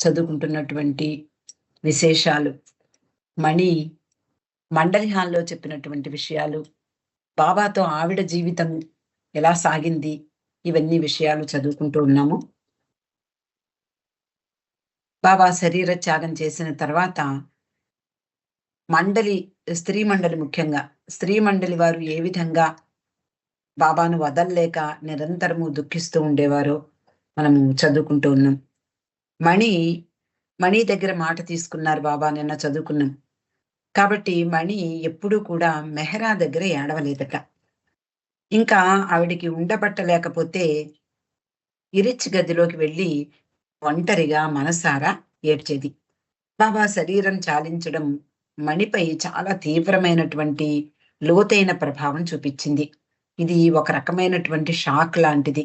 చదువుకుంటున్నటువంటి విశేషాలు, మణి మండలి హాల్లో చెప్పినటువంటి విషయాలు, బాబాతో ఆవిడ జీవితం ఎలా సాగింది, ఇవన్నీ విషయాలు చదువుకుంటూ ఉన్నాము. బాబా శరీర త్యాగం చేసిన తర్వాత మండలి, స్త్రీ మండలి, ముఖ్యంగా స్త్రీ మండలి వారు ఏ విధంగా బాబాను వదల్లేక నిరంతరము దుఃఖిస్తూ ఉండేవారో మనము చదువుకుంటూ ఉన్నాం. మణి దగ్గర మాట తీసుకున్నారు బాబా, నిన్న చదువుకున్నాం. కాబట్టి మణి ఎప్పుడూ కూడా మెహరా దగ్గర ఏడవలేదట. ఇంకా ఆవిడికి ఉండబట్టలేకపోతే ఇరిచ్ గదిలోకి వెళ్ళి ఒంటరిగా మనసారా ఏడ్చేది. బాబా శరీరం చాలించడం మణిపై చాలా తీవ్రమైనటువంటి లోతైన ప్రభావం చూపించింది. ఇది ఒక రకమైనటువంటి షాక్ లాంటిది.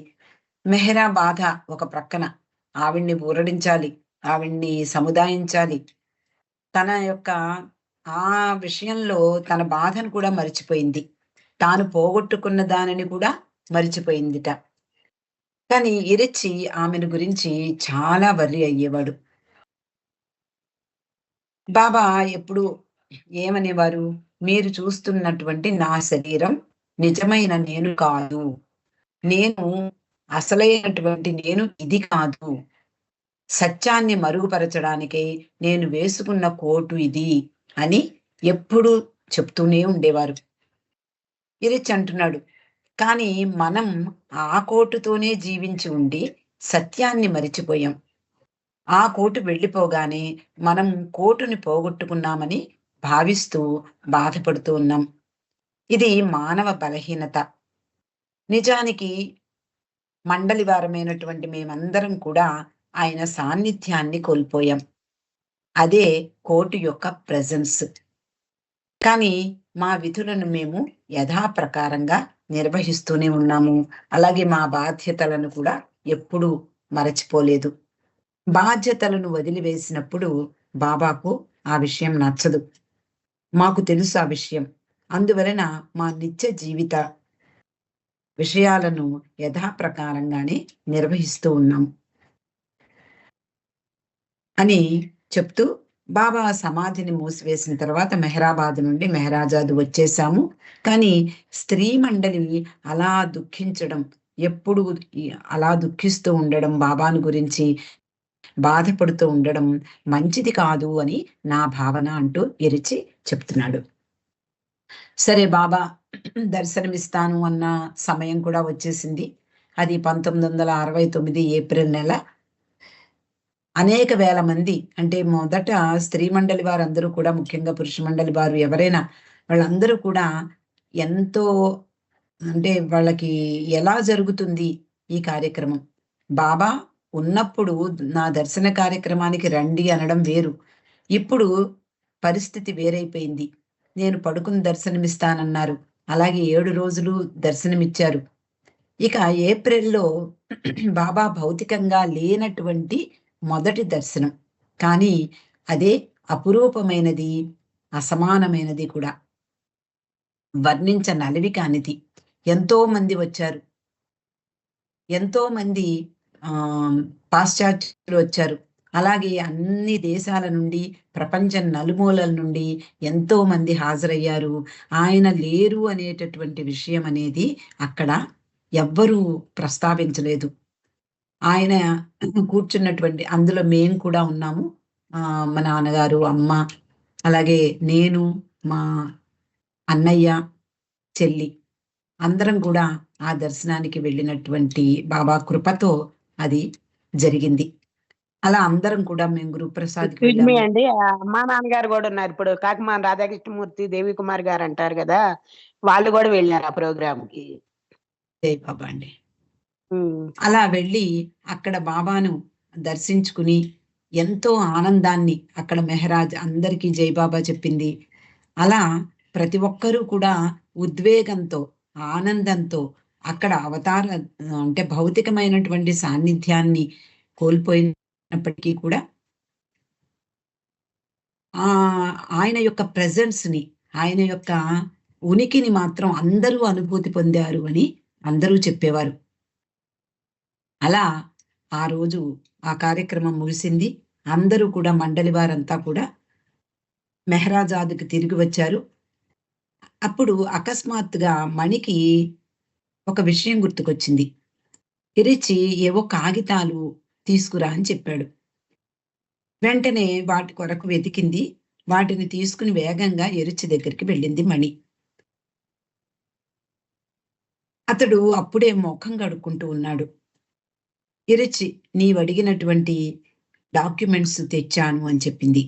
మెహరా బాధ ఒక ప్రక్కన, ఆవిడ్ని ఊరడించాలి, ఆవిడ్ని సముదాయించాలి. తన యొక్క ఆ విషయంలో తన బాధను కూడా మరిచిపోయింది. తాను పోగొట్టుకున్న దానిని కూడా మరిచిపోయిందిట. కానీ ఇరిచి ఆమెను గురించి చాలా వర్రి అయ్యేవాడు. బాబా ఎప్పుడు ఏమనేవారు, మీరు చూస్తున్నటువంటి నా శరీరం నిజమైన నేను కాదు, నేను అసలైనటువంటి నేను ఇది కాదు, సత్యాన్ని మరుగుపరచడానికై నేను వేసుకున్న కోటు ఇది అని ఎప్పుడూ చెప్తూనే ఉండేవారు. ఇరిచ్ అంటున్నాడు, కానీ మనం ఆ కోటుతోనే జీవించి ఉండి సత్యాన్ని మరిచిపోయాం. ఆ కోటు వెళ్ళిపోగానే మనం కోటుని పోగొట్టుకున్నామని భావిస్తూ బాధపడుతూ ఉన్నాం. ఇది మానవ బలహీనత. నిజానికి మండలి వారమైనటువంటి మేమందరం కూడా ఆయన సాన్నిధ్యాన్ని కోల్పోయాం. అదే కోటు యొక్క ప్రెజెన్స్. కానీ మా విధులను మేము యథాప్రకారంగా నిర్వహిస్తూనే ఉన్నాము. అలాగే మా బాధ్యతలను కూడా ఎప్పుడూ మరచిపోలేదు. బాధ్యతలను వదిలివేసినప్పుడు బాబాకు ఆ విషయం నచ్చదు. మాకు తెలుసు ఆ విషయం. అందువలన మా నిత్య జీవిత విషయాలను యథాప్రకారంగానే నిర్వహిస్తూ ఉన్నాం అని చెప్తూ, బాబా సమాధిని మూసివేసిన తర్వాత మెహరాబాద్ నుండి మెహరాజాద్ వచ్చేసాము. కానీ స్త్రీ మండలి అలా దుఃఖించడం, ఎప్పుడు అలా దుఃఖిస్తూ ఉండడం, బాబాను గురించి బాధపడుతూ ఉండడం మంచిది కాదు అని నా భావన అంటూ ఇరిచి చెప్తున్నాడు. సరే, బాబా దర్శనమిస్తాను అన్న సమయం కూడా వచ్చేసింది. అది 1969 ఏప్రిల్ నెల. అనేక వేల మంది, అంటే మొదట స్త్రీ మండలి వారందరూ కూడా, ముఖ్యంగా పురుష మండలి వారు ఎవరైనా, వాళ్ళందరూ కూడా ఎంతో, అంటే వాళ్ళకి ఎలా జరుగుతుంది ఈ కార్యక్రమం, బాబా ఉన్నప్పుడు నా దర్శన కార్యక్రమానికి రండి అనడం వేరు. ఇప్పుడు పరిస్థితి వేరైపోయింది. నేను పడుకుని దర్శనమిస్తానన్నారు. అలాగే 7 రోజులు దర్శనమిచ్చారు. ఇక ఏప్రిల్లో బాబా భౌతికంగా లేనటువంటి మొదటి దర్శనం. కానీ అదే అపురూపమైనది, అసమానమైనది కూడా, వర్ణించనలవి కానిది. ఎంతో మంది వచ్చారు. ఎంతో మంది పాశ్చాత్యులు వచ్చారు. అలాగే అన్ని దేశాల నుండి, ప్రపంచం నలుమూలల నుండి ఎంతో మంది హాజరయ్యారు. ఆయన లేరు అనేటటువంటి విషయం అనేది అక్కడ ఎవ్వరూ ప్రస్తావించలేదు. ఆయన కూర్చున్నటువంటి అందులో మేము కూడా ఉన్నాము. మా నాన్నగారు, అమ్మ, అలాగే నేను, మా అన్నయ్య, చెల్లి, అందరం కూడా ఆ దర్శనానికి వెళ్ళినటువంటి బాబా కృపతో అది జరిగింది. అలా అందరం కూడా మేము గురుప్రసాద్కి వెళ్ళాము. అండి, అమ్మా నాన్నగారు కూడా ఉన్నారు. ఇప్పుడు కాకమాన రాధాకృష్ణమూర్తి, దేవి కుమార్ గారు అంటారు కదా, వాళ్ళు కూడా వెళ్ళారు ఆ ప్రోగ్రామ్ కి. జై బాబా అండి. అలా వెళ్ళి అక్కడ బాబాను దర్శించుకుని ఎంతో ఆనందాన్ని, అక్కడ మెహరాజ్ అందరికీ జై బాబా చెప్పింది. అలా ప్రతి ఒక్కరూ కూడా ఉద్వేగంతో, ఆనందంతో అక్కడ అవతార, అంటే భౌతికమైనటువంటి సాన్నిధ్యాన్ని కోల్పోయినప్పటికీ కూడా ఆయన యొక్క ప్రెజెన్స్ ని, ఆయన యొక్క ఉనికిని మాత్రం అందరూ అనుభూతి పొందారు అని అందరూ చెప్పేవారు. అలా ఆ రోజు ఆ కార్యక్రమం ముగిసింది. అందరూ కూడా మండలి వారంతా కూడా మెహరాజాద్‌కి తిరిగి వచ్చారు. అప్పుడు అకస్మాత్తుగా మణికి ఒక విషయం గుర్తుకొచ్చింది. ఇరిచి ఏవో కాగితాలు తీసుకురా అని చెప్పాడు. వెంటనే వాటి కొరకు వెతికింది. వాటిని తీసుకుని వేగంగా ఎరిచి దగ్గరికి వెళ్ళింది మణి. అతడు అప్పుడే మొఖం కడుక్కుంటూ ఉన్నాడు. ఇరిచి నీవడిగినటువంటి డాక్యుమెంట్స్ తెచ్చాను అని చెప్పింది.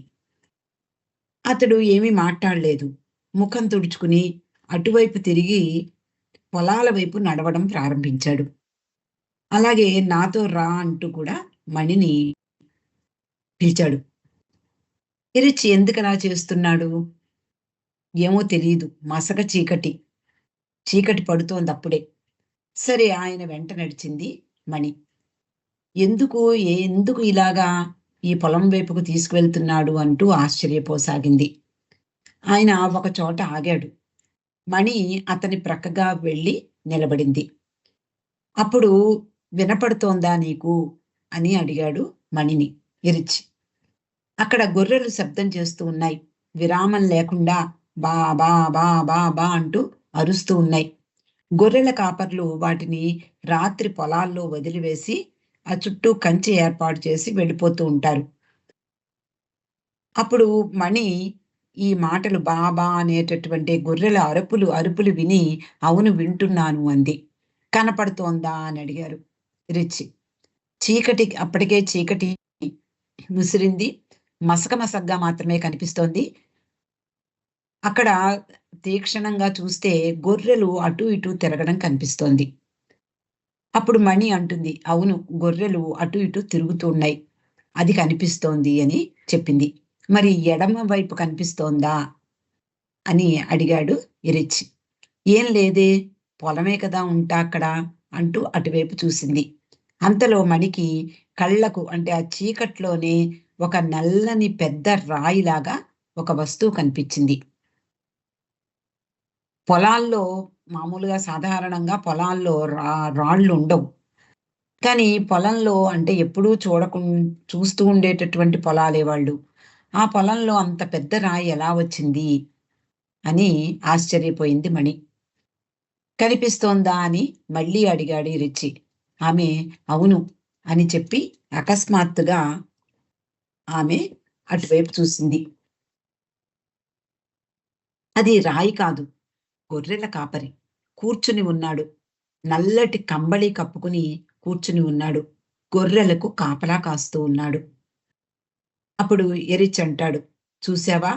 అతడు ఏమీ మాట్లాడలేదు. ముఖం తుడుచుకుని అటువైపు తిరిగి పొలాల వైపు నడవడం ప్రారంభించాడు. అలాగే నాతో రా అంటూ కూడా మణిని పిలిచాడు. ఇరిచి ఎందుకలా చేస్తున్నాడు? ఏమో తెలీదు. మసక చీకటి. చీకటి పడుతోందప్పుడే. సరే ఆయన వెంట నడిచింది మణి. ఎందుకు ఇలాగా ఈ పొలం వైపుకు తీసుకువెళ్తున్నాడు అంటూ ఆశ్చర్యపోసాగింది. ఆయన ఒక చోట ఆగాడు. మణి అతని ప్రక్కగా వెళ్ళి నిలబడింది. అప్పుడు వినపడుతోందా నీకు అని అడిగాడు మణిని ఇరిచి. అక్కడ గొర్రెలు శబ్దం చేస్తూ ఉన్నాయి. విరామం లేకుండా బా బా బా బా బా అంటూ అరుస్తూ ఉన్నాయి. గొర్రెల కాపర్లు వాటిని రాత్రి పొలాల్లో వదిలివేసి ఆ చుట్టూ కంచె ఏర్పాటు చేసి వెళ్ళిపోతూ ఉంటారు. అప్పుడు మణి ఈ మాటలు బాబా అనేటటువంటి గొర్రెల అరుపులు విని అవును వింటున్నాను అంది. కనపడుతోందా అని అడిగారు రిచి. అప్పటికే చీకటి ముసిరింది. మసకగా మాత్రమే కనిపిస్తోంది. అక్కడ తీక్షణంగా చూస్తే గొర్రెలు అటు ఇటు తిరగడం కనిపిస్తోంది. అప్పుడు మణి అంటుంది, అవును గొర్రెలు అటు ఇటు తిరుగుతున్నాయి. అది కనిపిస్తోంది అని చెప్పింది. మరి ఎడమ వైపు కనిపిస్తోందా అని అడిగాడు ఇరిచి. ఏం లేదే, పొలమే కదా ఉంటా అక్కడ అంటూ అటువైపు చూసింది. అంతలో మణికి కళ్ళకు అంటే ఆ చీకట్లోనే ఒక నల్లని పెద్ద రాయిలాగా ఒక వస్తువు కనిపించింది. పొలాల్లో మామూలుగా సాధారణంగా పొలాల్లో రాళ్ళు ఉండవు. కానీ పొలంలో అంటే ఎప్పుడూ చూస్తూ ఉండేటటువంటి పొలాలే వాళ్ళు. ఆ పొలంలో అంత పెద్ద రాయి ఎలా వచ్చింది అని ఆశ్చర్యపోయింది మణి. కనిపిస్తోందా అని మళ్ళీ అడిగాడు రిచి. ఆమె అవును అని చెప్పి అకస్మాత్తుగా ఆమె అటువైపు చూసింది. అది రాయి కాదు, గొర్రెల కాపరి కూర్చుని ఉన్నాడు. నల్లటి కంబళి కప్పుకుని కూర్చుని ఉన్నాడు. గొర్రెలకు కాపలా కాస్తూ ఉన్నాడు. అప్పుడు ఎరిచ్ అంటాడు, చూసావా,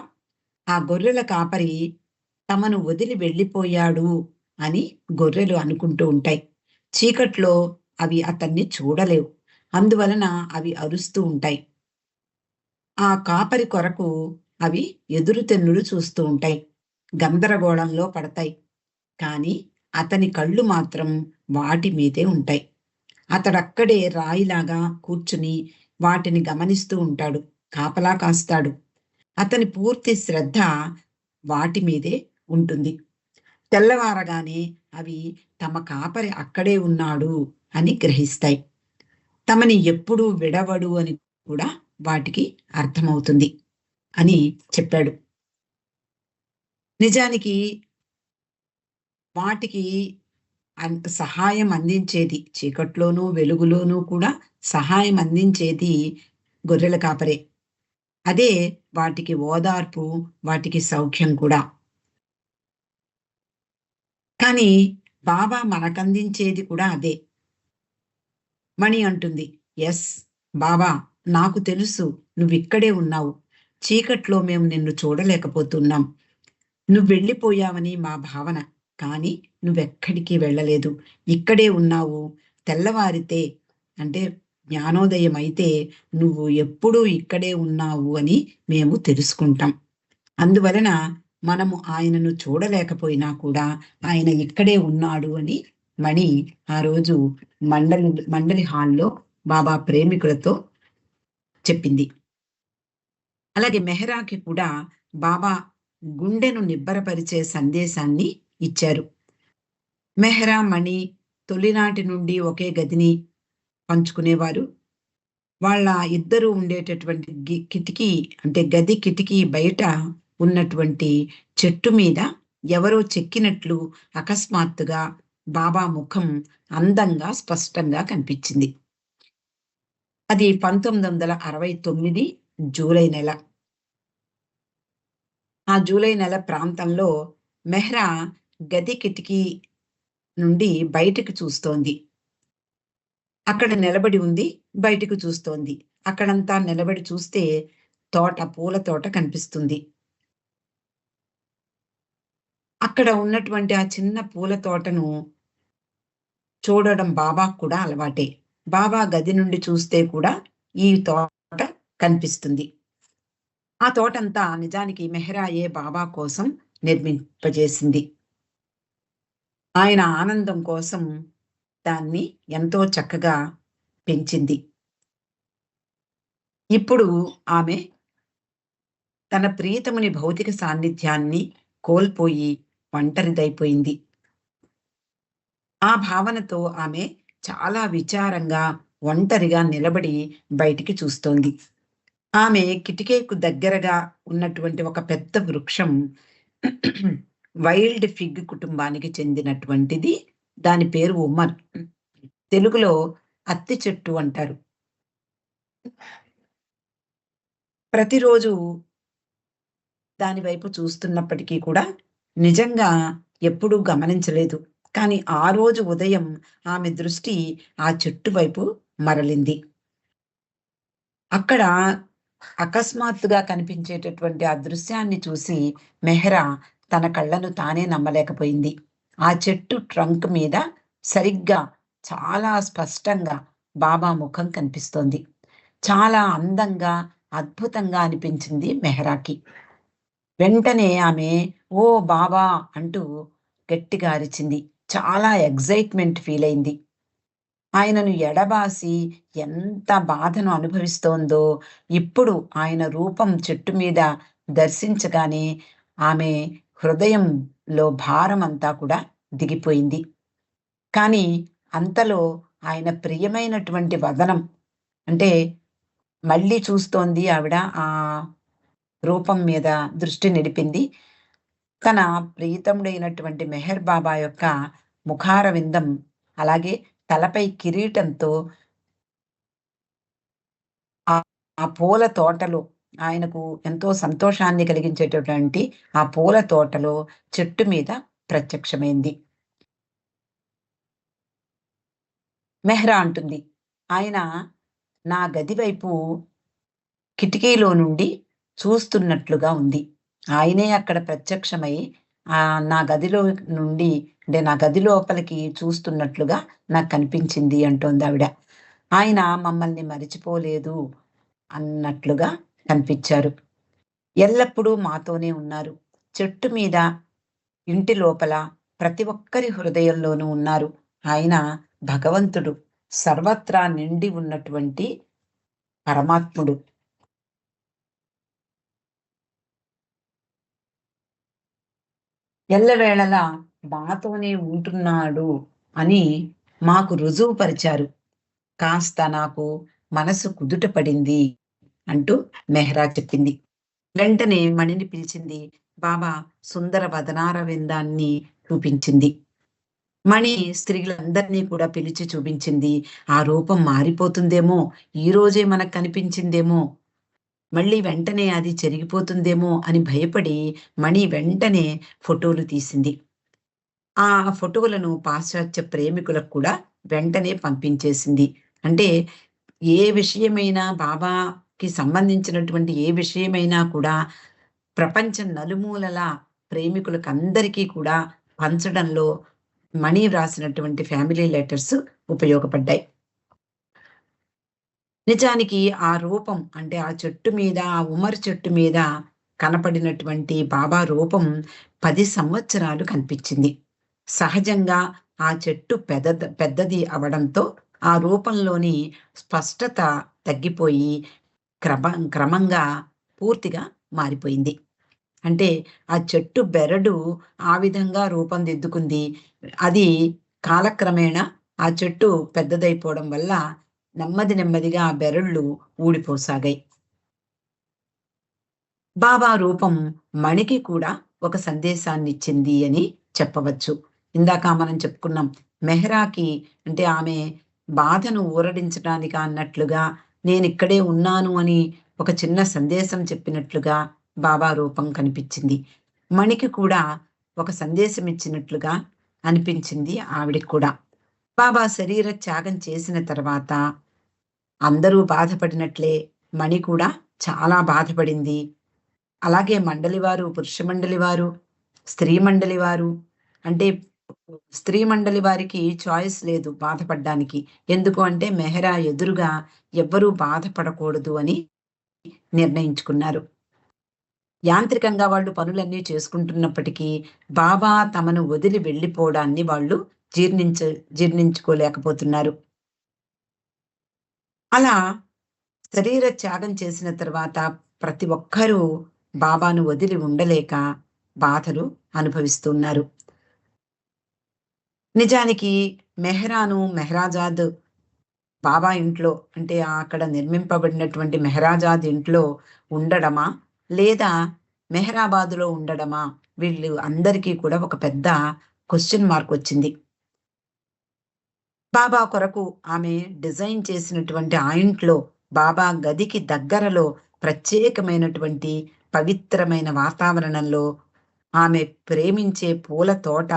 ఆ గొర్రెల కాపరి తమను వదిలి వెళ్ళిపోయాడు అని గొర్రెలు అనుకుంటూ ఉంటాయి. చీకట్లో అవి అతన్ని చూడలేవు. అందువలన అవి అరుస్తూ ఉంటాయి. ఆ కాపరి కొరకు అవి ఎదురుతెన్నులు చూస్తూ ఉంటాయి. గందరగోళంలో పడతాయి. కానీ అతని కళ్ళు మాత్రం వాటి మీదే ఉంటాయి. అతడక్కడే రాయిలాగా కూర్చుని వాటిని గమనిస్తూ ఉంటాడు. కాపలా కాస్తాడు. అతని పూర్తి శ్రద్ధ వాటి మీదే ఉంటుంది. తెల్లవారగానే అవి తమ కాపరి అక్కడే ఉన్నాడు అని గ్రహిస్తాయి. తమని ఎప్పుడూ విడవడు అని కూడా వాటికి అర్థమవుతుంది అని చెప్పాడు. నిజానికి వాటికి సహాయం అందించేది, చీకట్లోనూ వెలుగులోనూ కూడా సహాయం అందించేది గొర్రెల కాపరే. అదే వాటికి ఓదార్పు, వాటికి సౌఖ్యం కూడా. కానీ బాబా మనకందించేది కూడా అదే. మణి అంటుంది, ఎస్ బాబా, నాకు తెలుసు నువ్విక్కడే ఉన్నావు. చీకట్లో మేము నిన్ను చూడలేకపోతున్నాం. నువ్వెళ్ళిపోయావని మా భావన. కానీ నువ్వెక్కడికి వెళ్ళలేదు. ఇక్కడే ఉన్నావు. తెల్లవారితే అంటే జ్ఞానోదయం అయితే నువ్వు ఎప్పుడూ ఇక్కడే ఉన్నావు అని మేము తెలుసుకుంటాం. అందువలన మనము ఆయనను చూడలేకపోయినా కూడా ఆయన ఇక్కడే ఉన్నాడు అని మణి ఆ రోజు మండలి హాల్లో బాబా ప్రేమికులతో చెప్పింది. అలాగే మెహరాకి కూడా బాబా గుండెను నిబ్బరపరిచే సందేశాన్ని ఇచ్చారు. మెహ్రా, మణి తొలినాటి నుండి ఒకే గదిని పంచుకునేవారు. వాళ్ళ ఇద్దరు ఉండేటటువంటి కిటికీ అంటే గది కిటికీ బయట ఉన్నటువంటి చెట్టు మీద ఎవరో చెక్కినట్లు అకస్మాత్తుగా బాబా ముఖం అందంగా స్పష్టంగా కనిపించింది. అది 1969 జూలై నెల. ఆ జూలై నెల ప్రాంతంలో మెహ్రా గది కిటికీ నుండి బయటకు చూస్తోంది. అక్కడ నిలబడి ఉంది. బయటకు చూస్తోంది. అక్కడంతా నిలబడి చూస్తే పూల తోట కనిపిస్తుంది. అక్కడ ఉన్నటువంటి ఆ చిన్న పూల తోటను చూడడం బాబాకు కూడా అలవాటే. బాబా గది నుండి చూస్తే కూడా ఈ తోట కనిపిస్తుంది. ఆ తోటంతా నిజానికి మెహ్రాయే బాబా కోసం నిర్మింపజేసింది. ఆయన ఆనందం కోసం దాన్ని ఎంతో చక్కగా పెంచింది. ఇప్పుడు ఆమె తన ప్రియతముని భౌతిక సాన్నిధ్యాన్ని కోల్పోయి ఒంటరిదైపోయింది. ఆ భావనతో ఆమె చాలా విచారంగా, ఒంటరిగా నిలబడి బయటికి చూస్తోంది. ఆమె కిటికీకు దగ్గరగా ఉన్నటువంటి ఒక పెద్ద వృక్షం వైల్డ్ ఫిగ్ కుటుంబానికి చెందినటువంటిది. దాని పేరు ఉమ్మర్. తెలుగులో అత్తి చెట్టు అంటారు. ప్రతిరోజు దాని వైపు చూస్తున్నప్పటికీ కూడా నిజంగా ఎప్పుడూ గమనించలేదు. కానీ ఆ రోజు ఉదయం ఆమె దృష్టి ఆ చెట్టు వైపు మరలింది. అక్కడ అకస్మాత్తుగా కనిపించేటటువంటి ఆ దృశ్యాన్ని చూసి మెహ్రా తన కళ్ళను తానే నమ్మలేకపోయింది. ఆ చెట్టు ట్రంక్ మీద సరిగ్గా చాలా స్పష్టంగా బాబా ముఖం కనిపిస్తోంది. చాలా అందంగా, అద్భుతంగా అనిపించింది మెహ్రాకి. వెంటనే ఆమె "ఓ బాబా" అంటూ గట్టిగా అరిచింది. చాలా ఎక్సైట్‌మెంట్ ఫీల్ అయింది. ఆయనను ఎడబాసి ఎంత బాధను అనుభవిస్తోందో, ఇప్పుడు ఆయన రూపం చెట్టు మీద దర్శించగానే ఆమె హృదయంలో భారమంతా కూడా దిగిపోయింది. కానీ అంతలో ఆయన ప్రియమైనటువంటి వదనం అంటే మళ్ళీ చూస్తోంది ఆవిడ. ఆ రూపం మీద దృష్టి నిలిపింది. తన ప్రియతముడైనటువంటి మెహర్ బాబా యొక్క ముఖార విందం, అలాగే తలపై కిరీటంతో ఆ ఆ పూల తోటలో ఆయనకు ఎంతో సంతోషాన్ని కలిగించేటటువంటి ఆ పూల తోటలో చెట్టు మీద ప్రత్యక్షమైంది. మెహ్రా అంటుంది, ఆయన నా గది వైపు కిటికీలో నుండి చూస్తున్నట్లుగా ఉంది. ఆయనే అక్కడ ప్రత్యక్షమై నా గదిలో నుండి అంటే నా గది లోపలికి చూస్తున్నట్లుగా నాకు కనిపించింది అంటోందావిడ. ఆయన మమ్మల్ని మరిచిపోలేదు అన్నట్లుగా కనిపించారు. ఎల్లప్పుడూ మాతోనే ఉన్నారు. చెట్టు మీద, ఇంటి లోపల ప్రతి ఒక్కరి హృదయంలోనూ ఉన్నారు. ఆయన భగవంతుడు. సర్వత్రా నిండి ఉన్నటువంటి పరమాత్ముడు. ఎల్లవేళలా మాతోనే ఉంటున్నాడు అని మాకు రుజువు పరిచారు. కాస్త నాకు మనసు కుదుట పడింది అంటూ మెహ్రా చెప్పింది. వెంటనే మణిని పిలిచింది. బాబా సుందర వదనార విందాన్ని చూపించింది. మణి స్త్రీలందరినీ కూడా పిలిచి చూపించింది. ఆ రూపం మారిపోతుందేమో, ఈ రోజే మనకు కనిపించిందేమో, మళ్ళీ వెంటనే అది చెరిగిపోతుందేమో అని భయపడి మణి వెంటనే ఫోటోలు తీసింది. ఆ ఫోటోలను పాశ్చాత్య ప్రేమికులకు కూడా వెంటనే పంపించేసింది. అంటే ఏ విషయమైనా బాబాకి సంబంధించినటువంటి ఏ విషయమైనా కూడా ప్రపంచం నలుమూలలా ప్రేమికులకందరికీ కూడా పంచడంలో మణి వ్రాసినటువంటి ఫ్యామిలీ లెటర్స్ ఉపయోగపడ్డాయి. నిజానికి ఆ రూపం అంటే ఆ చెట్టు మీద, ఆ ఉమర్ చెట్టు మీద కనపడినటువంటి బాబా రూపం 10 సంవత్సరాలు కనిపించింది. సహజంగా ఆ చెట్టు పెద్దది అవడంతో ఆ రూపంలోని స్పష్టత తగ్గిపోయి క్రమంగా పూర్తిగా మారిపోయింది. అంటే ఆ చెట్టు బెరడు ఆ విధంగా రూపం దిద్దుకుంది. అది కాలక్రమేణా ఆ చెట్టు పెద్దదైపోవడం వల్ల నెమ్మది నెమ్మదిగా ఆ బెరళ్ళు ఊడిపోసాగాయి. బాబా రూపం మణికి కూడా ఒక సందేశాన్నిచ్చింది అని చెప్పవచ్చు. ఇందాక మనం చెప్పుకున్నాం. మెహరాకి అంటే ఆమె బాధను ఊరడించడానికి అన్నట్లుగా నేనిక్కడే ఉన్నాను అని ఒక చిన్న సందేశం చెప్పినట్లుగా బాబా రూపం కనిపించింది. మణికి కూడా ఒక సందేశం ఇచ్చినట్లుగా అనిపించింది ఆవిడకి కూడా. బాబా శరీర త్యాగం చేసిన తర్వాత అందరూ బాధపడినట్లే మణి కూడా చాలా బాధపడింది. అలాగే మండలి వారు, పురుష మండలి వారు, స్త్రీ మండలి వారు అంటే స్త్రీ మండలి వారికి చాయిస్ లేదు బాధపడ్డానికి. ఎందుకు అంటే మెహరా ఎదురుగా ఎవ్వరూ బాధపడకూడదు అని నిర్ణయించుకున్నారు. యాంత్రికంగా వాళ్ళు పనులన్నీ చేసుకుంటున్నప్పటికీ బాబా తమను వదిలి వెళ్ళిపోవడాన్ని వాళ్ళు జీర్ణించుకోలేకపోతున్నారు. అలా శరీర త్యాగం చేసిన తర్వాత ప్రతి ఒక్కరూ బాబాను వదిలి ఉండలేక బాధలు అనుభవిస్తున్నారు. నిజానికి మెహరాజాద్ బాబా ఇంట్లో అంటే అక్కడ నిర్మింపబడినటువంటి మెహరాజాద్ ఇంట్లో ఉండడమా? లేదా మెహరాబాదులో ఉండడమా? వీళ్ళు అందరికీ కూడా ఒక పెద్ద క్వెషన్ మార్క్ వచ్చింది. బాబా కొరకు ఆమె డిజైన్ చేసినటువంటి ఆ ఇంట్లో బాబా గదికి దగ్గరలో ప్రత్యేకమైనటువంటి పవిత్రమైన వాతావరణంలో ఆమె ప్రేమించే పూల తోట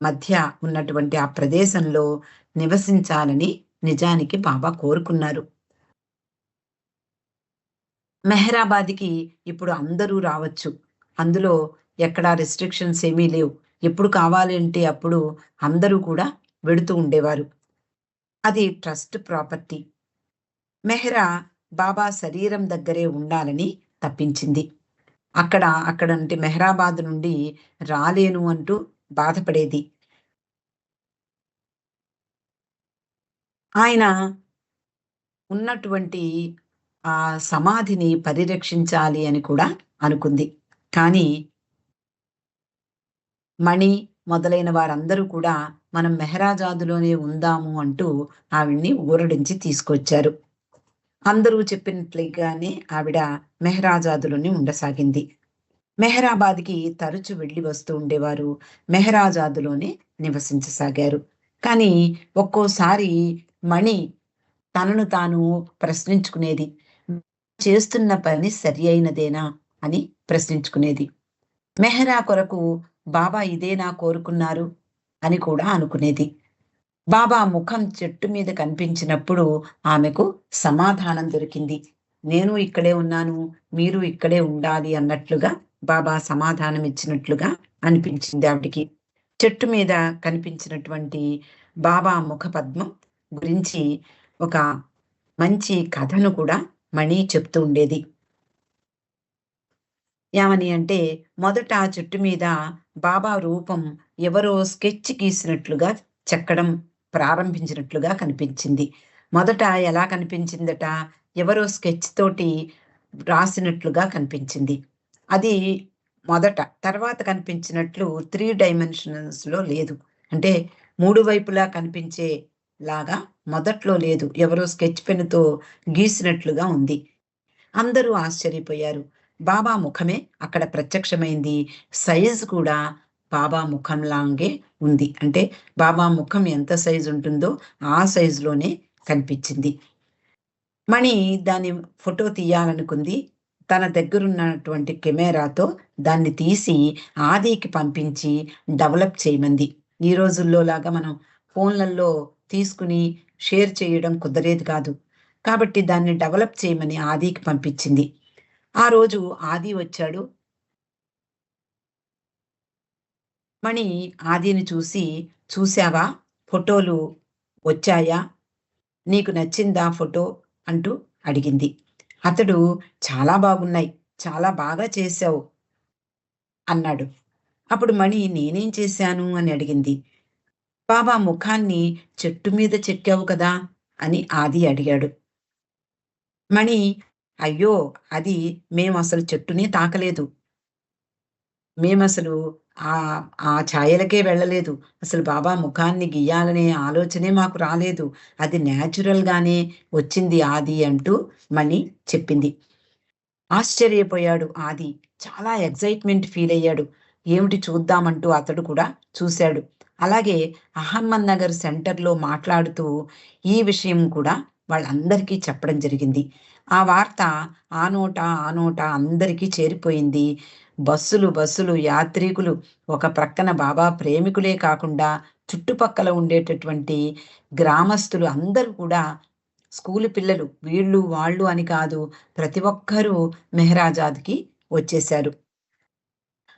మధ్య ఉన్నటువంటి ఆ ప్రదేశంలో నివసించాలని నిజానికి బాబా కోరుకున్నారు. మెహరాబాద్‌కి ఇప్పుడు అందరూ రావచ్చు. అందులో ఎక్కడా రిస్ట్రిక్షన్స్ ఏమీ లేవు. ఎప్పుడు కావాలంటే అప్పుడు అందరూ కూడా వెడుతూ ఉండేవారు. అది ట్రస్ట్ ప్రాపర్టీ. మెహ్రా బాబా శరీరం దగ్గరే ఉండాలని తప్పించింది. అక్కడంటే మెహ్రాబాద్ నుండి రాలేను అంటూ బాధపడేది. ఆయన ఉన్నటువంటి ఆ సమాధిని పరిరక్షించాలి అని కూడా అనుకుంది. కానీ మణి మొదలైన వారందరూ కూడా మనం మెహరాజాదులోనే ఉందాము అంటూ ఆవిడ్ని ఊరడించి తీసుకొచ్చారు. అందరూ చెప్పినట్లుగానే ఆవిడ మెహరాజాదులోనే ఉండసాగింది. మెహరాబాద్‌కి తరచు వెళ్లి వస్తూ ఉండేవారు. మెహరాజాదులోనే నివసించసాగారు. కానీ ఒక్కోసారి మణి తనను తాను ప్రశ్నించుకునేది. చేస్తున్న పని సరి అయినదేనా అని ప్రశ్నించుకునేది. మెహరా కొరకు బాబా ఇదేనా కోరుకున్నారు అని కూడా అనుకునేది. బాబా ముఖం చెట్టు మీద కనిపించినప్పుడు ఆమెకు సమాధానం దొరికింది. నేను ఇక్కడే ఉన్నాను, మీరు ఇక్కడే ఉండాలి అన్నట్లుగా బాబా సమాధానం ఇచ్చినట్లుగా అనిపించింది ఆవిడికి. చెట్టు మీద కనిపించినటువంటి బాబా ముఖపద్మం గురించి ఒక మంచి కథను కూడా మణి చెప్తూ ఉండేది. ఏమని అంటే మొదట ఆ చెట్టు మీద బాబా రూపం ఎవరో స్కెచ్ గీసినట్లుగా చెక్కడం ప్రారంభించినట్లుగా కనిపించింది. మొదట ఎలా కనిపించిందట? ఎవరో స్కెచ్ తోటి రాసినట్లుగా కనిపించింది. అది మొదట. తర్వాత కనిపించినట్లు 3 డైమెన్షన్స్‌లో లేదు. అంటే 3 వైపులా కనిపించేలాగా మొదట్లో లేదు. ఎవరో స్కెచ్ పెన్నుతో గీసినట్లుగా ఉంది. అందరూ ఆశ్చర్యపోయారు. బాబా ముఖమే అక్కడ ప్రత్యక్షమైంది. సైజ్ కూడా బాబా ముఖంలాగే ఉంది. అంటే బాబా ముఖం ఎంత సైజ్ ఉంటుందో ఆ సైజులోనే కనిపించింది. మణి దాన్ని ఫోటో తీయాలనుకుంది. తన దగ్గరున్నటువంటి కెమెరాతో దాన్ని తీసి ఆదికి పంపించి డెవలప్ చేయమంది. ఈ రోజుల్లో లాగా మనం ఫోన్‌లలో తీసుకుని షేర్ చేయడం కుదిరేది కాదు. కాబట్టి దాన్ని డెవలప్ చేయమని ఆదికి పంపించింది. ఆ రోజు ఆది వచ్చాడు. మణి ఆదిని చూసి, "చూసావా? ఫోటోలు వచ్చాయా? నీకు నచ్చిందా ఫోటో?" అంటూ అడిగింది. అతడు, "చాలా బాగున్నాయి. చాలా బాగా చేశావు" అన్నాడు. అప్పుడు మణి, "నేనేం చేశాను?" అని అడిగింది. "బాబా ముఖాన్ని చెట్టు మీద చెక్కావు కదా!" అని ఆది అడిగాడు. మణి, "అయ్యో! అది మేమసలు చెట్టునే తాకలేదు. మేమసలు ఆ ఛాయలకే వెళ్ళలేదు. అసలు బాబా ముఖాన్ని గీయాలనే ఆలోచనే మాకు రాలేదు. అది న్యాచురల్‌గానే వచ్చింది ఆది అంటూ మణి చెప్పింది. ఆశ్చర్యపోయాడు ఆది. చాలా ఎక్సైట్‌మెంట్ ఫీలయ్యాడు. ఏమిటి చూద్దామంటూ అతడు కూడా చూశాడు. అలాగే అహమ్మద్‌నగర్ సెంటర్‌లో మాట్లాడుతూ ఈ విషయం కూడా వాళ్ళందరికీ చెప్పడం జరిగింది. ఆ వార్త ఆ నోట, ఆ నోట అందరికీ చేరిపోయింది. బస్సులు యాత్రికులు ఒక ప్రక్కన బాబా ప్రేమికులే కాకుండా చుట్టుపక్కల ఉండేటటువంటి గ్రామస్తులు అందరూ కూడా స్కూలు పిల్లలు వీళ్ళు, వాళ్ళు అని కాదు. ప్రతి ఒక్కరూ మెహరాజాద్‌కి వచ్చేశారు.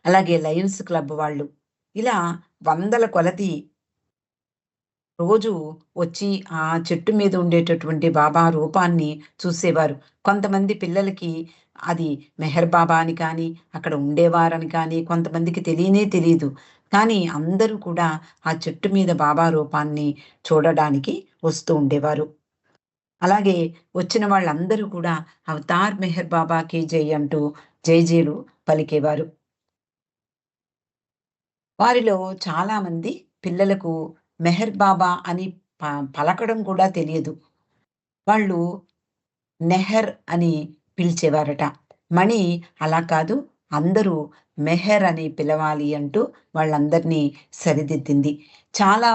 అలాగే లయన్స్ క్లబ్ వాళ్ళు. ఇలా వందల కొలది రోజు వచ్చి ఆ చెట్టు మీద ఉండేటటువంటి బాబా రూపాన్ని చూసేవారు. కొంతమంది పిల్లలకి అది మెహర్ బాబా అని కానీ, అక్కడ ఉండేవారని కానీ కొంతమందికి తెలియనే తెలీదు. కానీ అందరూ కూడా ఆ చెట్టు మీద బాబా రూపాన్ని చూడడానికి వస్తూ ఉండేవారు. అలాగే వచ్చిన వాళ్ళందరూ కూడా అవతార్ మెహర్ బాబాకి జై అంటూ జైజేలు పలికేవారు. వారిలో చాలామంది పిల్లలకు మెహర్ బాబా అని పలకడం కూడా తెలియదు. వాళ్ళు నెహర్ అని పిలిచేవారట. మణి అలా కాదు, అందరూ మెహర్ అని పిలవాలి అంటూ వాళ్ళందరినీ సరిదిద్దింది. చాలా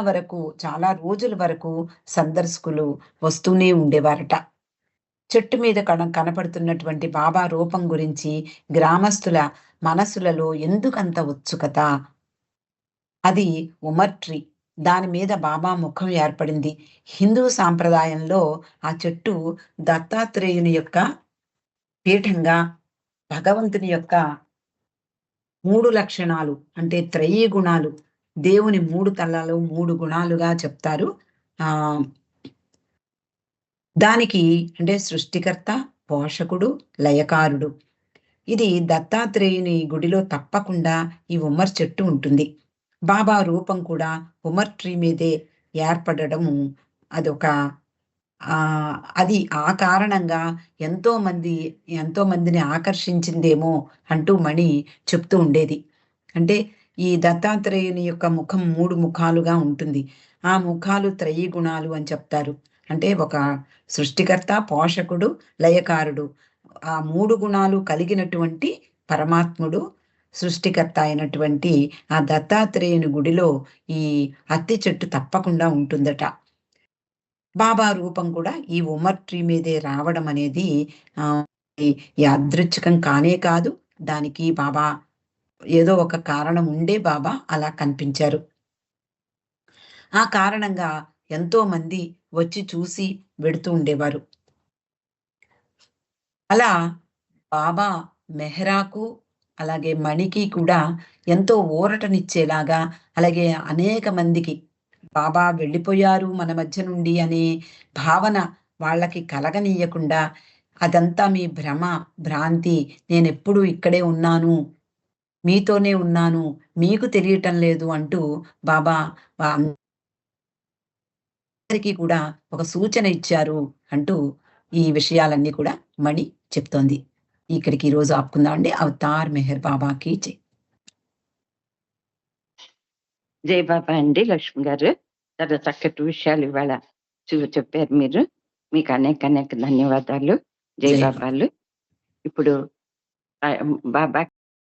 రోజుల వరకు సందర్శకులు వస్తూనే ఉండేవారట. చెట్టు మీద కనపడుతున్నటువంటి బాబా రూపం గురించి గ్రామస్తుల మనసులలో ఎందుకంత ఉత్సుకత? అది ఉమర్ ట్రీ. దాని మీద బాబా ముఖం ఏర్పడింది. హిందూ సాంప్రదాయంలో ఆ చెట్టు దత్తాత్రేయుని యొక్క పీఠంగా, భగవంతుని యొక్క 3 లక్షణాలు అంటే త్రయీ గుణాలు, దేవుని 3 తలలు, 3 గుణాలుగా చెప్తారు. ఆహ్, దానికి అంటే సృష్టికర్త, పోషకుడు, లయకారుడు. ఇది దత్తాత్రేయుని గుడిలో తప్పకుండా ఈ ఉమ్మర్ చెట్టు ఉంటుంది. బాబా రూపం కూడా ఉమ్మర్ ట్రీ మీదే ఏర్పడడము అదొక అది ఆ కారణంగా ఎంతో మందిని ఆకర్షించిందేమో అంటూ మణి చెప్తూ ఉండేది. అంటే ఈ దత్తాత్రేయుని యొక్క ముఖం 3 ముఖాలుగా ఉంటుంది. ఆ ముఖాలు త్రయీ గుణాలు అని చెప్తారు. అంటే ఒక సృష్టికర్త, పోషకుడు, లయకారుడు. ఆ 3 గుణాలు కలిగినటువంటి పరమాత్ముడు, సృష్టికర్త అయినటువంటి ఆ దత్తాత్రేయుని గుడిలో ఈ అత్తి చెట్టు తప్పకుండా ఉంటుందట. బాబా రూపం కూడా ఈ ఉమ్మర్ ట్రీ మీదే రావడం అనేది ఆహ్, ఈ యాదృచ్ఛికం కానే కాదు. దానికి బాబా ఏదో ఒక కారణం ఉండే బాబా అలా కనిపించారు. ఆ కారణంగా ఎంతోమంది వచ్చి చూసి వెడుతూ ఉండేవారు. అలా బాబా మెహరాకు, అలాగే మణికి కూడా ఎంతో ఊరటనిచ్చేలాగా, అలాగే అనేక మందికి బాబా వెళ్ళిపోయారు మన మధ్య నుండి అనే భావన వాళ్ళకి కలగనీయకుండా, అదంతా మీ భ్రమ, భ్రాంతి. నేనెప్పుడూ ఇక్కడే ఉన్నాను. మీతోనే ఉన్నాను. మీకు తెలియటం లేదు అంటూ బాబా అందరికీ కూడా ఒక సూచన ఇచ్చారు అంటూ ఈ విషయాలన్నీ కూడా మణి చెప్తోంది. ఇక్కడికి ఈరోజు ఆపుకుందామండి. అవతార్ మెహర్ బాబాకి జై. జై బాబా అండి లక్ష్మి గారు. చాలా చక్కటి విషయాలు ఇవాళ చెప్పారు మీరు. మీకు అనేక ధన్యవాదాలు. జై జై బాబా. బాబాలు. ఇప్పుడు బాబా